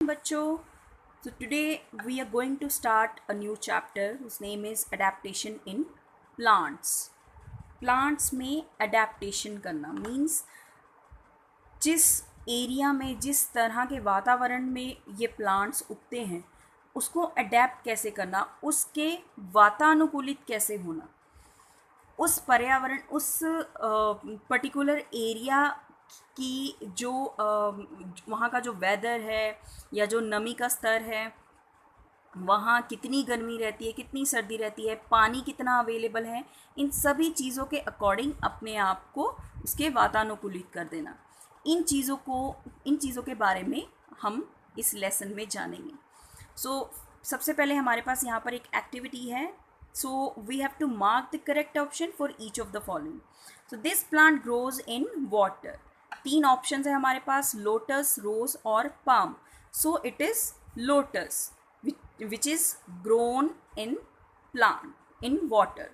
बच्चों, so today we are going to start a new chapter whose name is adaptation in plants. Plants में adaptation करना means जिस area में जिस तरह के वातावरण में ये प्लांट्स उगते हैं उसको अडेप्ट कैसे करना, उसके वातानुकूलित कैसे होना, उस पर्यावरण उस पर्टिकुलर एरिया की जो वहाँ का जो वेदर है या जो नमी का स्तर है, वहाँ कितनी गर्मी रहती है, कितनी सर्दी रहती है, पानी कितना अवेलेबल है, इन सभी चीज़ों के अकॉर्डिंग अपने आप को उसके वातानुकूलित कर देना। इन चीज़ों के बारे में हम इस लेसन में जानेंगे। सबसे पहले हमारे पास यहाँ पर एक एक्टिविटी है। We have to mark the correct option for each of the following. So this plant grows in water. 3 option है हमारे पास, लोटस, रोज और palm. So it is lotus which is grown in water.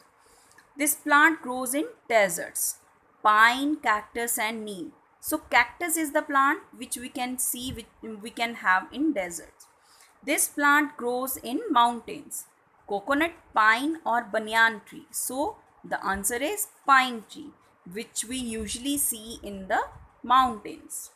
This plant grows in deserts, pine, cactus and neem. So cactus is the plant which we can have in deserts. This plant grows in mountains, coconut, pine or banyan tree. So the answer is pine tree, which we usually see in the mountains.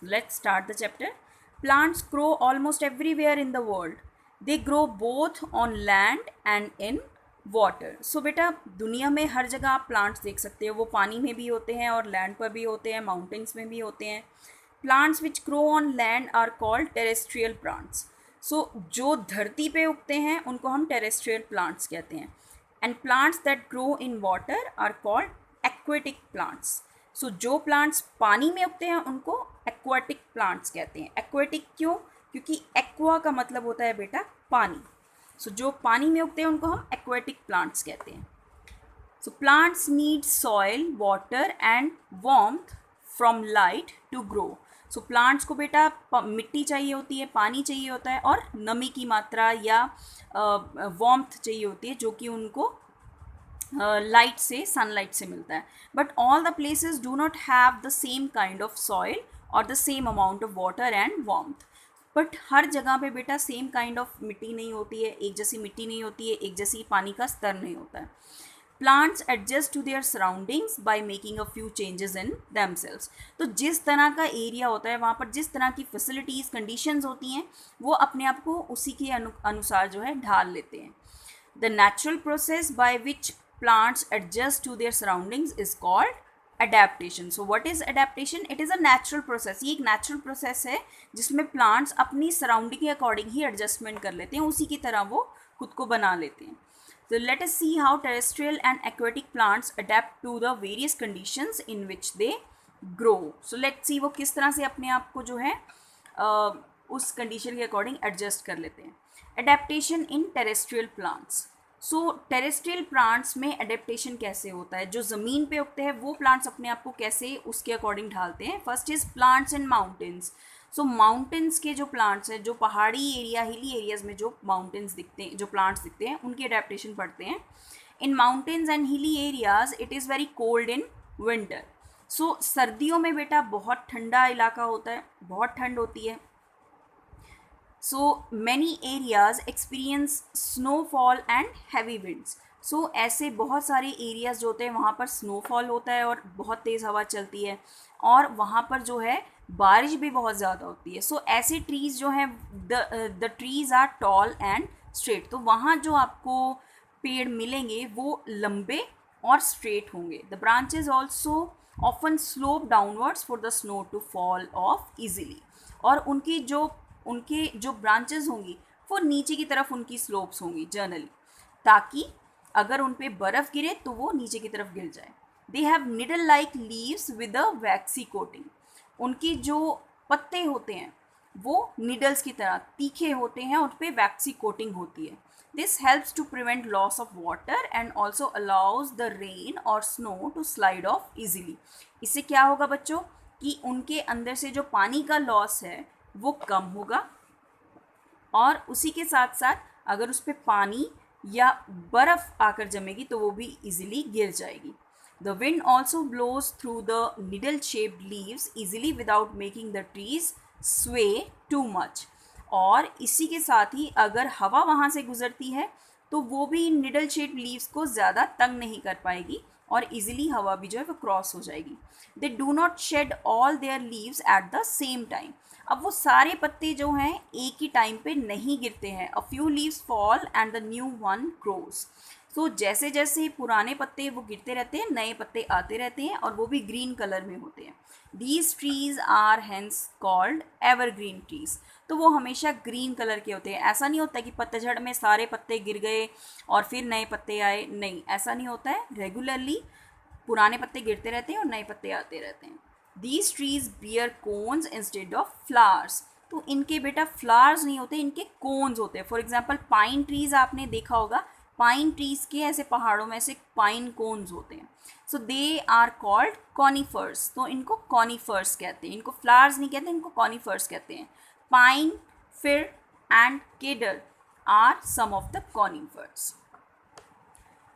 Let's start the chapter. Plants grow almost everywhere in the world. They grow both on land and in water. So बेटा दुनिया में हर जगह आप plants देख सकते हो, वो पानी में भी होते हैं और लैंड पर भी होते हैं, माउंटेन्स में भी होते हैं. Plants which grow on land are called terrestrial plants. So जो धरती पे उगते हैं उनको हम टेरेस्ट्रियल प्लांट्स कहते हैं. And plants that grow in water are called aquatic plants. So जो प्लांट्स पानी में उगते हैं उनको एक्वाटिक प्लांट्स कहते हैं. एक्वेटिक क्यों? क्योंकि एक्वा का मतलब होता है बेटा पानी. सो जो पानी में उगते हैं उनको हम एक्वेटिक प्लांट्स कहते हैं. So plants need soil, water and warmth from light to grow. So plants को बेटा मिट्टी चाहिए होती है, पानी चाहिए होता है और नमी की मात्रा या वार्मथ चाहिए होती है, जो कि उनको लाइट से, सनलाइट से मिलता है. But all the places do not have the same kind of soil और the same amount of water and warmth. But हर जगह पे बेटा सेम काइंड ऑफ मिट्टी नहीं होती है, एक जैसी मिट्टी नहीं होती है, एक जैसी पानी का स्तर नहीं होता है. Plants adjust to their surroundings by making a few changes in themselves. तो जिस तरह का एरिया होता है वहाँ पर जिस तरह की फैसिलिटीज़, कंडीशंस होती हैं, वो अपने आप को उसी के अनुसार जो है ढाल लेते हैं. The natural process by which plants adjust to their surroundings is called adaptation. So what is adaptation? It is a natural process. ये एक natural process है जिसमें plants अपनी surrounding के according ही adjustment कर लेते हैं, उसी की तरह वो खुद को बना लेते हैं. So let us see how terrestrial and aquatic plants adapt to the various conditions in which they grow. So let's see वो किस तरह से अपने आप को जो है उस condition के according adjust कर लेते हैं. Adaptation in terrestrial plants. So terrestrial plants में अडेप्टेशन कैसे होता है? जो ज़मीन पे उगते हैं वो प्लांट्स अपने आप को कैसे उसके अकॉर्डिंग ढालते हैं? First is plants in mountains. So mountains के जो प्लांट्स हैं, जो पहाड़ी एरिया, हिली एरियाज़ में जो माउंटेन्स दिखते हैं, जो प्लांट्स दिखते हैं, उनकी अडेप्टेशन पढ़ते हैं. In mountains and hilly areas it is very cold in winter. So सर्दियों में बेटा बहुत ठंडा इलाका होता है, बहुत ठंड होती है. So many areas experience snowfall and heavy winds. So ऐसे बहुत सारे एरियाज़ जो होते हैं वहाँ पर स्नोफॉल होता है और बहुत तेज़ हवा चलती है और वहाँ पर जो है बारिश भी बहुत ज़्यादा होती है. सो ऐसे ट्रीज़ जो हैं, the trees are tall and straight. तो वहाँ जो आपको पेड़ मिलेंगे वो लंबे और स्ट्रेट होंगे. The branches also often slope downwards for the snow to fall off easily. और उनके जो ब्रांचेस होंगी वो नीचे की तरफ उनकी स्लोप्स होंगी जनरली, ताकि अगर उन पे बर्फ़ गिरे तो वो नीचे की तरफ गिर जाए. They have needle like leaves with a vaccine coating. उनके जो पत्ते होते हैं वो निडल्स की तरह तीखे होते हैं, उन पे वैक्सी कोटिंग होती है. This helps to prevent loss of water and also allows the rain और snow to slide off easily. इससे क्या होगा बच्चों कि उनके अंदर से जो पानी का लॉस है वो कम होगा और उसी के साथ साथ अगर उस पर पानी या बर्फ़ आकर जमेगी तो वो भी इजीली गिर जाएगी. The wind also blows through the needle-shaped leaves easily without making the trees sway too much। और इसी के साथ ही अगर हवा वहाँ से गुजरती है तो वो भी निडल शेप लीव्स को ज़्यादा तंग नहीं कर पाएगी और इजीली हवा भी जो है वो क्रॉस हो जाएगी। They do not shed all their leaves at the same time. अब वो सारे पत्ते जो हैं एक ही टाइम पे नहीं गिरते हैं। A few leaves fall and the new one grows. So जैसे जैसे पुराने पत्ते वो गिरते रहते हैं, नए पत्ते आते रहते हैं और वो भी ग्रीन कलर में होते हैं। These trees are hence called evergreen trees. तो वो हमेशा ग्रीन कलर के होते हैं। ऐसा नहीं होता कि पतझड़ में सारे पत्ते गिर गए और फिर नए पत्ते आए, नहीं, ऐसा नहीं होता है। रेगुलरली पुराने पत्ते गिरते रहते हैं और नए पत्ते आते रहते हैं। These trees bear cones instead of flowers. तो इनके बेटा फ्लावर्स नहीं होते, इनके कोन्स होते हैं। फॉर एग्जाम्पल पाइन ट्रीज आपने देखा होगा, पाइन ट्रीज के ऐसे पहाड़ों में ऐसे पाइन कोन्स होते हैं। सो दे आर कॉल्ड कॉनिफर्स। तो इनको कॉनिफर्स कहते हैं, इनको फ्लावर्स नहीं कहते, इनको कॉनिफर्स कहते हैं। Pine, fir and cedar are some of the conifers.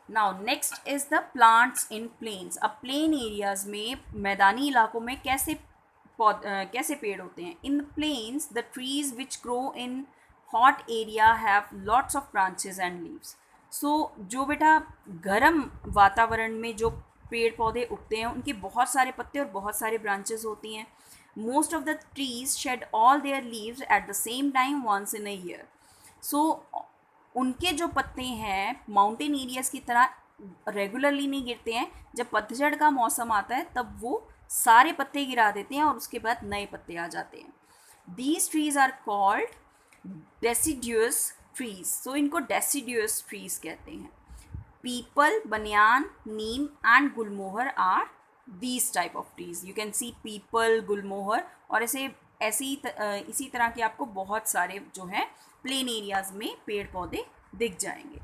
Now next is the plants in plains. अब प्लेन एरियाज में, मैदानी इलाकों में कैसे पेड़ होते हैं। In plains the trees which grow in hot area have lots of branches and leaves. So जो बेटा गर्म वातावरण में जो पेड़ पौधे उगते हैं उनके बहुत सारे पत्ते और बहुत सारे ब्रांचेस होती हैं। Most of the trees shed all their leaves at the same time once in a year. So उनके जो पत्ते हैं माउंटेन एरियाज की तरह रेगुलरली नहीं गिरते हैं। जब पतझड़ का मौसम आता है तब वो सारे पत्ते गिरा देते हैं और उसके बाद नए पत्ते आ जाते हैं। These trees are called deciduous trees. So इनको डेसिड्यूस ट्रीज कहते हैं। Peepal, banyan, neem and gulmohar are these type of trees. You can see peepal, gulmohar और इसी तरह के आपको बहुत सारे जो है प्लेन एरियाज में पेड़ पौधे दिख जाएंगे।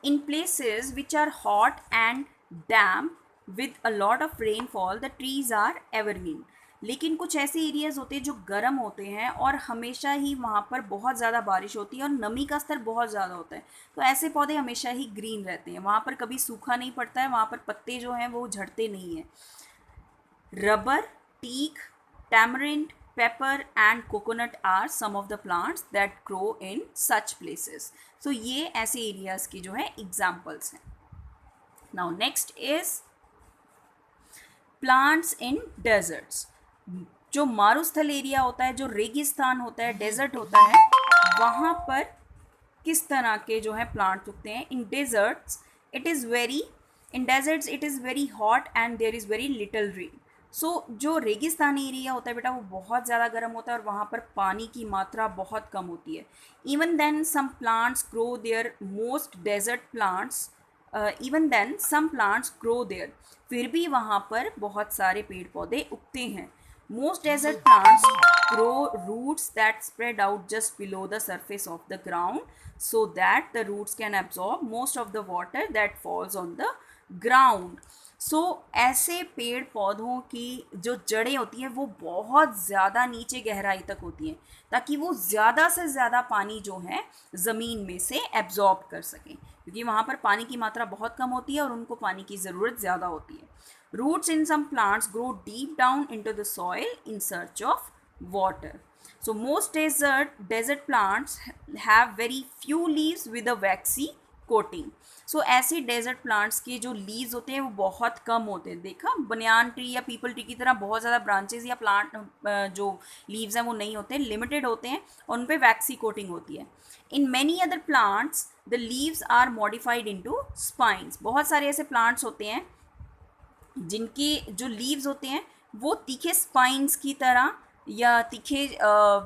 In places which are hot and damp with a lot of rainfall the trees are evergreen. लेकिन कुछ ऐसे एरियाज होते हैं जो गर्म होते हैं और हमेशा ही वहाँ पर बहुत ज़्यादा बारिश होती है और नमी का स्तर बहुत ज़्यादा होता है, तो ऐसे पौधे हमेशा ही ग्रीन रहते हैं। वहाँ पर कभी सूखा नहीं पड़ता है, वहाँ पर पत्ते जो हैं वो झड़ते नहीं हैं। Rubber, teak, tamarind, pepper and coconut are some of the plants that grow in such places. So ये ऐसे एरियाज की जो है एग्जाम्पल्स हैं। Now next is plants in deserts. जो मारुस्थल एरिया होता है, जो रेगिस्तान होता है, डेजर्ट होता है, वहाँ पर किस तरह के जो है प्लांट्स उगते हैं। In deserts it is very hot and there is very little rain. So जो रेगिस्तानी एरिया होता है बेटा वो बहुत ज़्यादा गर्म होता है और वहाँ पर पानी की मात्रा बहुत कम होती है। Even then some plants grow there, most desert plants some plants grow there. फिर भी वहाँ पर बहुत सारे पेड़ पौधे उगते हैं। Most desert plants grow roots that spread out just below the surface of the ground so that the roots can absorb most of the water that falls on the ground. So ऐसे पेड़ पौधों की जो जड़ें होती हैं वो बहुत ज़्यादा नीचे गहराई तक होती हैं ताकि वो ज़्यादा से ज़्यादा पानी जो है ज़मीन में से एब्जॉर्ब कर सकें, क्योंकि वहाँ पर पानी की मात्रा बहुत कम होती है और उनको पानी की ज़रूरत ज़्यादा होती है। Roots in some plants grow deep down into the soil in search of water. So most desert plants have very few leaves with a waxy coating. So ऐसे desert plants के जो leaves होते हैं वो बहुत कम होते हैं। देखा, बनियान ट्री या पीपल ट्री की तरह बहुत ज़्यादा branches या plant जो leaves हैं वो नहीं होते, limited होते हैं और उन पे waxy coating होती है। In many other plants the leaves are modified into spines. बहुत सारे ऐसे plants होते हैं जिनके जो लीव्स होते हैं वो तीखे स्पाइंस की तरह या तीखे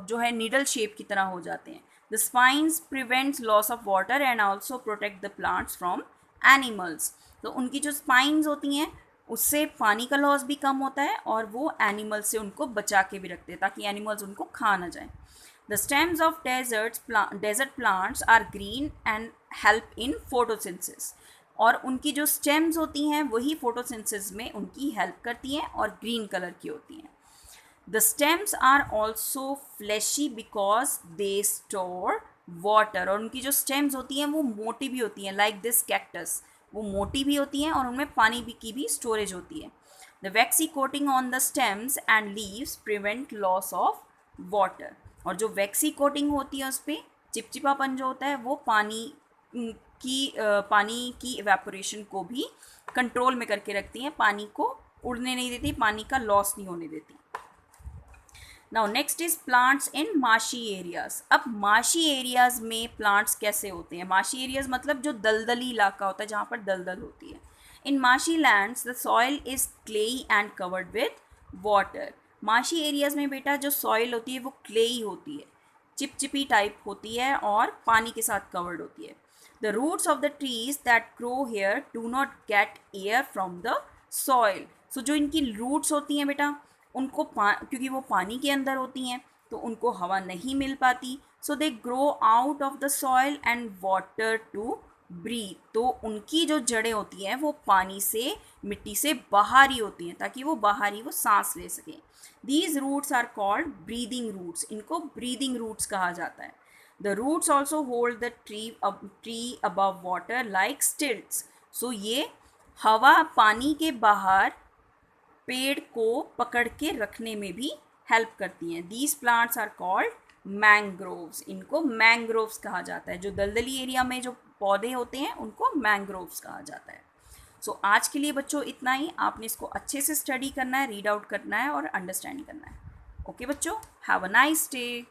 जो है नीडल शेप की तरह हो जाते हैं। The spines prevents loss of water and also protect the plants from animals. तो उनकी जो स्पाइंस होती हैं उससे पानी का लॉस भी कम होता है और वो एनिमल्स से उनको बचा के भी रखते हैं ताकि एनिमल्स उनको खा ना जाए। The stems of desert plants are green and help in photosynthesis. और उनकी जो स्टेम्स होती हैं वही फोटोसिंथेसिस में उनकी हेल्प करती हैं और ग्रीन कलर की होती हैं। The stems are also fleshy because they store water. और उनकी जो स्टेम्स होती हैं वो मोटी भी होती हैं, लाइक दिस कैक्टस, वो मोटी भी होती हैं और उनमें पानी की भी स्टोरेज होती है। The vaccine coating on the stems and leaves prevent loss of water. और जो वैक्सी कोटिंग होती है उस पर चिपचिपापन जो होता है वो पानी की इवेपोरेशन को भी कंट्रोल में करके रखती हैं, पानी को उड़ने नहीं देती, पानी का लॉस नहीं होने देती। नाउ नेक्स्ट इज प्लांट्स इन माशी एरियाज। अब माशी एरियाज में प्लांट्स कैसे होते हैं? माशी एरियाज मतलब जो दलदली इलाका होता है जहाँ पर दलदल होती है। In marshy lands the soil is clayey and covered with water. Marshy areas में बेटा जो सॉइल होती है वो क्लेई होती है, चिपचिपी टाइप होती है और पानी के साथ कवर्ड होती है। The roots of the trees that grow here do not get air from the soil. So जो इनकी रूट्स होती हैं बेटा उनको क्योंकि वो पानी के अंदर होती हैं तो उनको हवा नहीं मिल पाती, so they grow out of the soil and water to breathe. तो उनकी जो जड़ें होती हैं वो पानी से, मिट्टी से बाहर ही होती हैं ताकि वो बाहर ही वो सांस ले सकें। These roots are called breathing roots. इनको ब्रीदिंग रूट्स कहा जाता है। The roots also hold the tree above water like stilts. So ये हवा पानी के बाहर पेड़ को पकड़ के रखने में भी हेल्प करती हैं। These plants are called mangroves. Mangroves मैंग्रोव्स कहा जाता है। जो दलदली एरिया में जो पौधे होते हैं उनको मैंग्रोव्स कहा जाता है। सो आज के लिए बच्चों इतना ही। आपने इसको अच्छे से स्टडी करना है, रीड आउट करना है और अंडरस्टैंड करना है। ओके बच्चों, हैव अ नाइस डे।